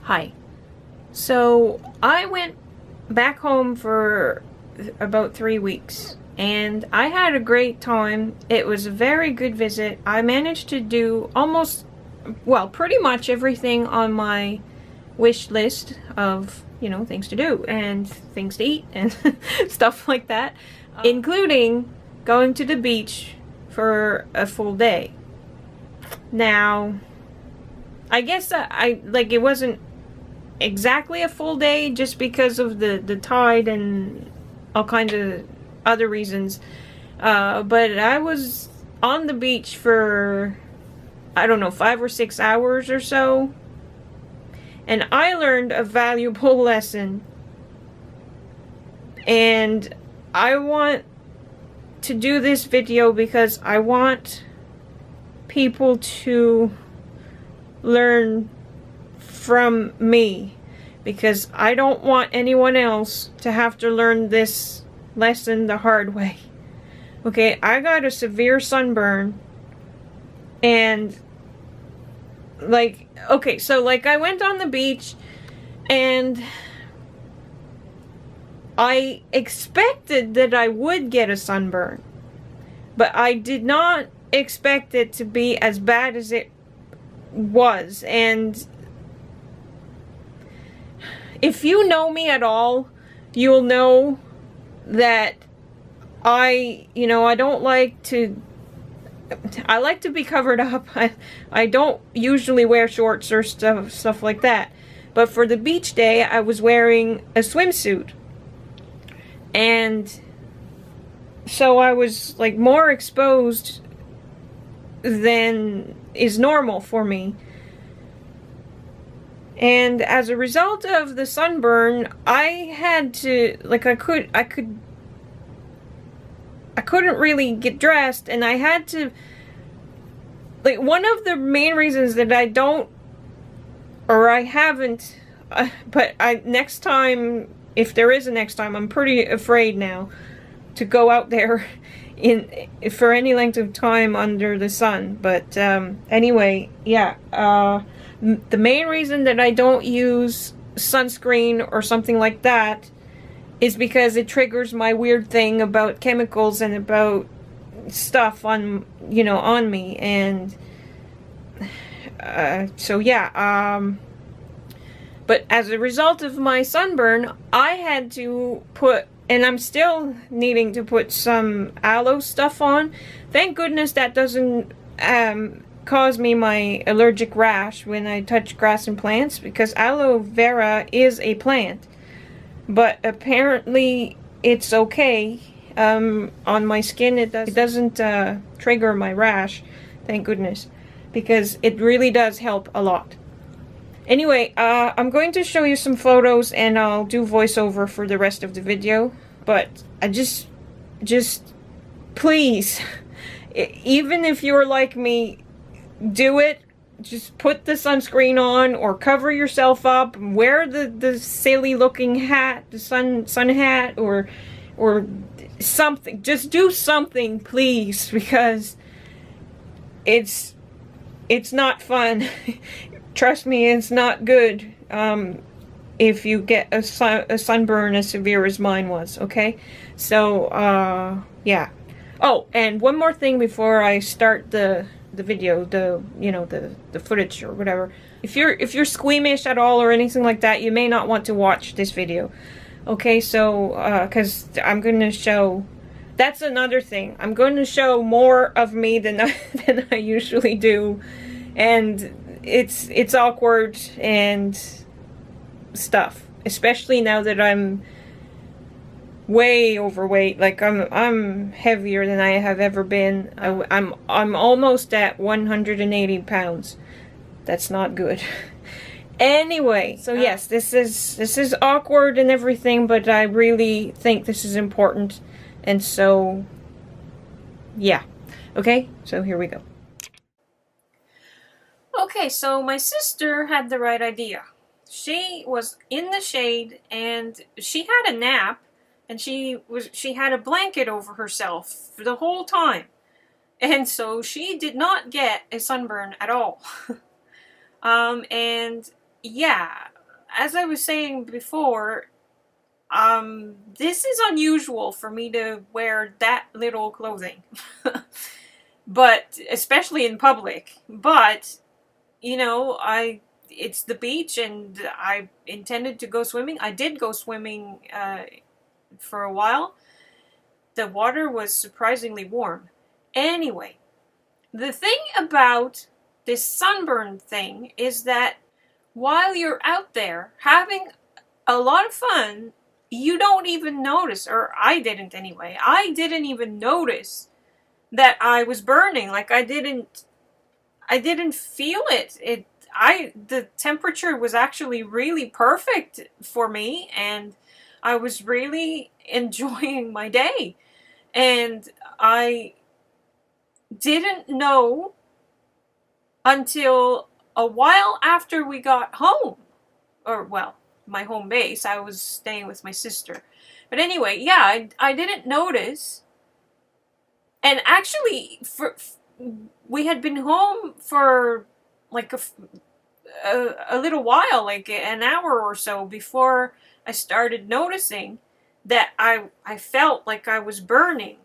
Hi. So I went back home for about 3 weeks and I had a great time. It was a very good visit. I managed to do pretty much everything on my wish list of, things to do and things to eat and stuff like that, including going to the beach for a full day. Now, I guess it wasn't exactly a full day just because of the tide and all kinds of other reasons. But I was on the beach for, I don't know, 5 or 6 hours or so. And I learned a valuable lesson. And I want to do this video because I want people to learn from me, because I don't want anyone else to have to learn this lesson the hard way. Okay, I got a severe sunburn, and I went on the beach and I expected that I would get a sunburn, but I did not expect it to be as bad as it was. And if you know me at all, you'll know that I don't like to, I like to be covered up. I don't usually wear shorts or stuff like that. But for the beach day, I was wearing a swimsuit. And so I was like more exposed than is normal for me. And as a result of the sunburn, I had to, I couldn't really get dressed, and I had to, one of the main reasons that I haven't, but next time, if there is a next time, I'm pretty afraid now to go out there for any length of time under the sun. But anyway, yeah, the main reason that I don't use sunscreen or something like that is because it triggers my weird thing about chemicals and about stuff on me. And so yeah, but as a result of my sunburn, I had to put, and I'm still needing to put, some aloe stuff on. Thank goodness that doesn't cause me my allergic rash when I touch grass and plants, because aloe vera is a plant. But apparently it's okay on my skin. It doesn't trigger my rash, thank goodness, because it really does help a lot. Anyway, I'm going to show you some photos and I'll do voiceover for the rest of the video. But I just please, even if you're like me, do it. Just put the sunscreen on, or cover yourself up. Wear the silly looking hat, the sun hat, or something. Just do something, please, because it's not fun. Trust me, it's not good if you get a sunburn as severe as mine was. Okay, so yeah. Oh, and one more thing before I start the video, the footage or whatever. If you're squeamish at all or anything like that, you may not want to watch this video. Okay, so because I'm going to show, that's another thing. I'm going to show more of me than I usually do, and it's awkward and stuff, especially now that I'm way overweight. Like I'm heavier than I have ever been. I'm almost at 180 pounds. That's not good. Anyway, so yes, this is awkward and everything, but I really think this is important, and so yeah. Okay, so here we go. Okay, so my sister had the right idea. She was in the shade and she had a nap. And she had a blanket over herself for the whole time. And so she did not get a sunburn at all. And yeah, as I was saying before, this is unusual for me to wear that little clothing. But, especially in public. But, it's the beach and I intended to go swimming. I did go swimming, for a while. The water was surprisingly warm. Anyway, the thing about this sunburn thing is that while you're out there having a lot of fun, you don't even notice, or I didn't anyway. I didn't even notice that I was burning. Like I didn't feel it. The temperature was actually really perfect for me, and I was really enjoying my day. And I didn't know until a while after we got home. Or, well, my home base. I was staying with my sister. But anyway, yeah, I didn't notice. And actually, we had been home for like a little while, like an hour or so, before I started noticing that I felt like I was burning.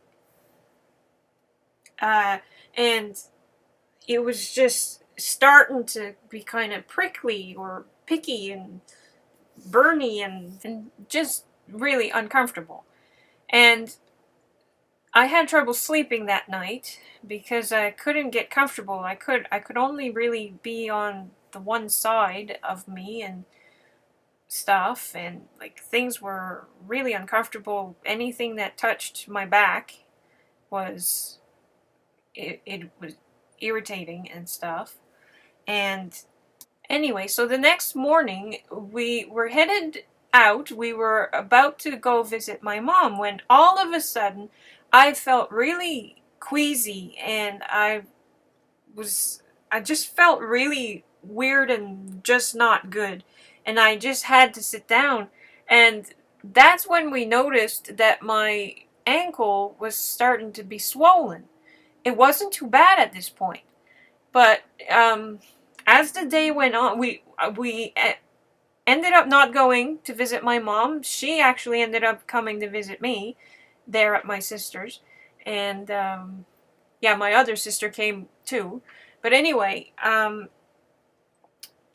And it was just starting to be kind of prickly or picky and burny and just really uncomfortable. And I had trouble sleeping that night because I couldn't get comfortable. I could only really be on the one side of me and stuff, and like things were really uncomfortable. Anything that touched my back was it was irritating and stuff. And anyway, so the next morning we were headed out. We were about to go visit my mom when all of a sudden I felt really queasy, and I just felt really weird and just not good. And I just had to sit down. And that's when we noticed that my ankle was starting to be swollen. It wasn't too bad at this point. But as the day went on, we ended up not going to visit my mom. She actually ended up coming to visit me there at my sister's. And yeah, my other sister came too. But anyway,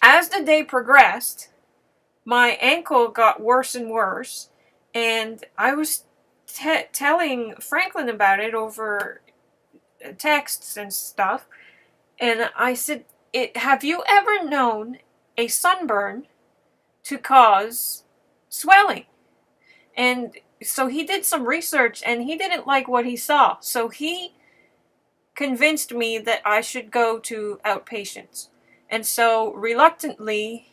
as the day progressed, my ankle got worse and worse. And I was telling Franklin about it over texts and stuff. And I said, have you ever known a sunburn to cause swelling? And so he did some research, and he didn't like what he saw. So he convinced me that I should go to outpatients. And so reluctantly,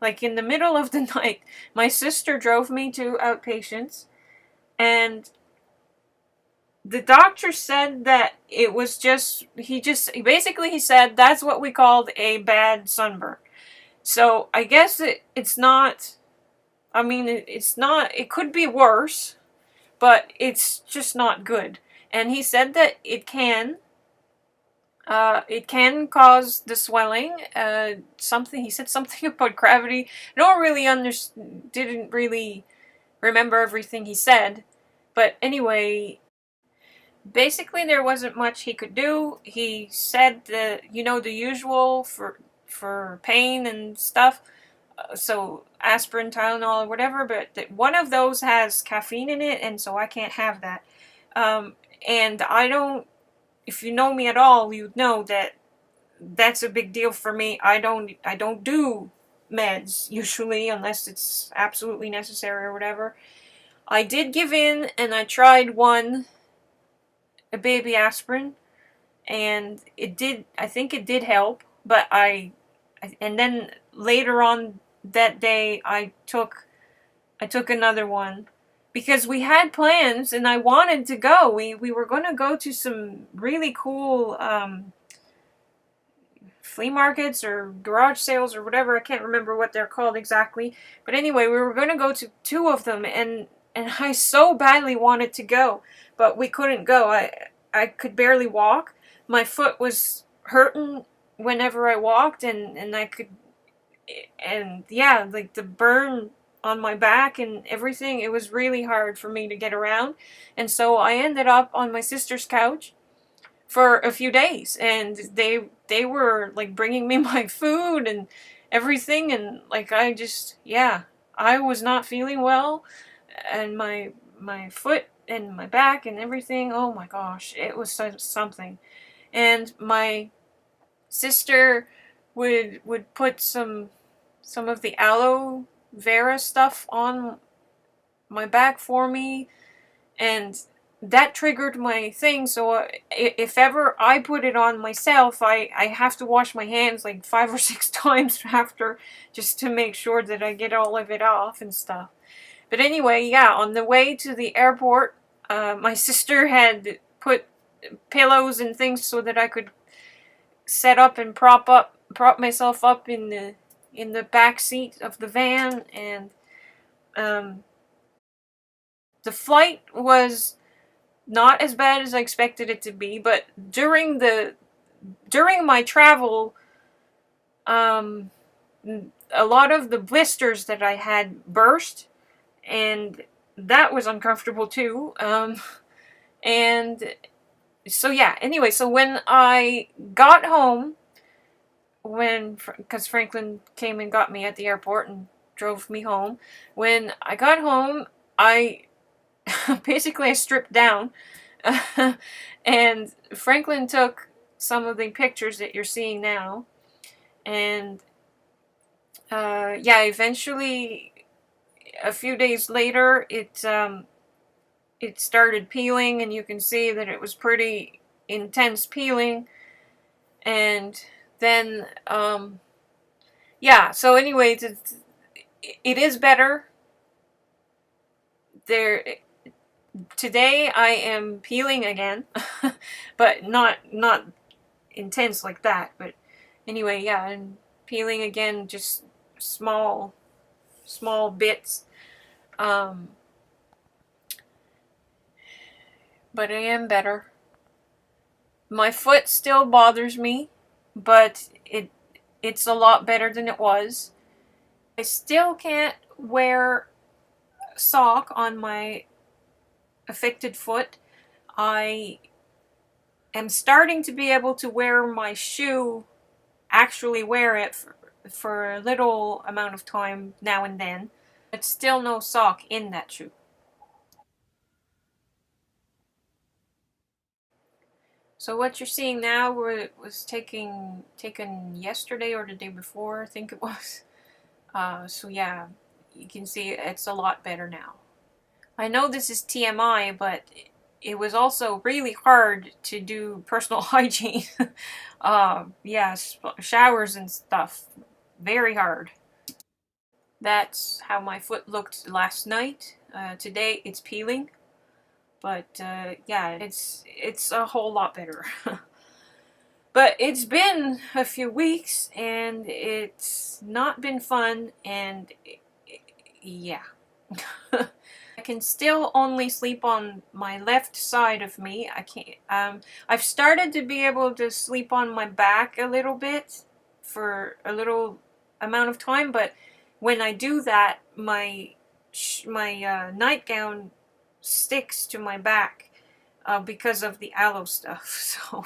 like in the middle of the night, my sister drove me to outpatients, and the doctor said that it was he said that's what we called a bad sunburn. So I guess it's not, it could be worse, but it's just not good. And he said that it can cause the swelling. He said something about gravity. Didn't really remember everything he said. But anyway, basically there wasn't much he could do. He said the usual for pain and stuff. So aspirin, Tylenol, or whatever, but one of those has caffeine in it, and so I can't have that. And I don't, if you know me at all, you'd know that that's a big deal for me. I don't do meds usually unless it's absolutely necessary or whatever. I did give in, and I tried a baby aspirin, and I think it did help, but and then later on that day I took another one because we had plans and I wanted to go. We were going to go to some really cool flea markets or garage sales or whatever. I can't remember what they're called exactly. But anyway, we were going to go to two of them, and I so badly wanted to go, but we couldn't go. I could barely walk. My foot was hurting whenever I walked, and and yeah, like the burn on my back and everything, it was really hard for me to get around. And so I ended up on my sister's couch for a few days, and they were like bringing me my food and everything, and like I just, yeah, I was not feeling well, and my foot and my back and everything, oh my gosh, it was something. And my sister would put some of the aloe vera stuff on my back for me, and that triggered my thing. So if ever I put it on myself, I have to wash my hands like 5 or 6 times after, just to make sure that I get all of it off and stuff. But anyway, yeah, on the way to the airport, my sister had put pillows and things so that I could set up and prop myself up in the back seat of the van. And the flight was not as bad as I expected it to be, but during my travel, a lot of the blisters that I had burst, and that was uncomfortable too. And so yeah, anyway, so when I got home, because Franklin came and got me at the airport and drove me home, when I got home, I basically I stripped down, and Franklin took some of the pictures that you're seeing now, and yeah, eventually, a few days later, it started peeling, and you can see that it was pretty intense peeling. And then yeah, so anyway, it is better. There, today I am peeling again, but not intense like that. But anyway, yeah, I'm peeling again, just small bits. But I am better. My foot still bothers me, but it's a lot better than it was. I still can't wear a sock on my affected foot. I am starting to be able to wear my shoe, actually wear it for a little amount of time now and then, but still no sock in that shoe. So what you're seeing now was taken yesterday or the day before, I think it was. So yeah, you can see it's a lot better now. I know this is TMI, but it was also really hard to do personal hygiene. Yeah, showers and stuff. Very hard. That's how my foot looked last night. Today it's peeling. But yeah, it's a whole lot better. But it's been a few weeks, and it's not been fun, and yeah. I can still only sleep on my left side of me. I can't, I've started to be able to sleep on my back a little bit for a little amount of time, but when I do that, my nightgown sticks to my back because of the aloe stuff. So